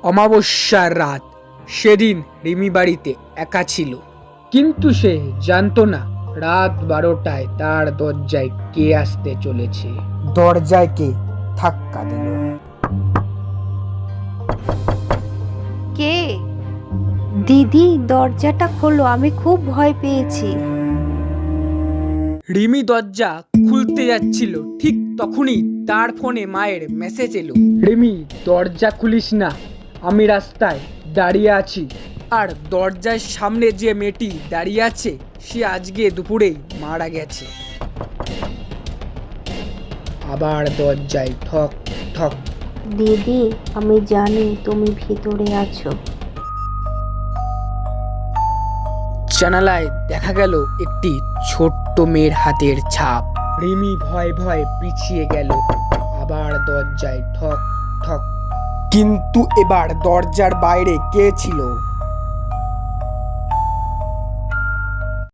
অমাবস্যার রাত। সেদিন রিমি বাড়িতে একা ছিল, কিন্তু সে জানতো না রাত 12টায় তার দরজায় কে আসতে চলেছে। দরজায় কে ধাক্কা দিল। কে? দিদি, দরজাটা খোলো, আমি খুব ভয় পেয়েছি। রিমি দরজা খুলতে যাচ্ছিল, ঠিক তখনই তার ফোনে মায়ের মেসেজ এলো। রিমি, দরজা খুলিস না, আমি রাস্তায় দাঁড়িয়ে আছি। আর দরজার সামনে যে মেয়েটি দাঁড়িয়ে আছে সে আজকে দুপুরেই মারা গেছে। আবার দরজায় ঠক ঠক। দিদি, আমি জানি তুমি ভিতরে আছো। জানালায় দেখা গেল একটি ছোট্ট মেয়ের হাতের ছাপ। রিমি ভয়ে ভয়ে পিছিয়ে গেল। আবার দরজায় ঠক ঠক। কিন্তু এবার দরজার বাইরে কে ছিল?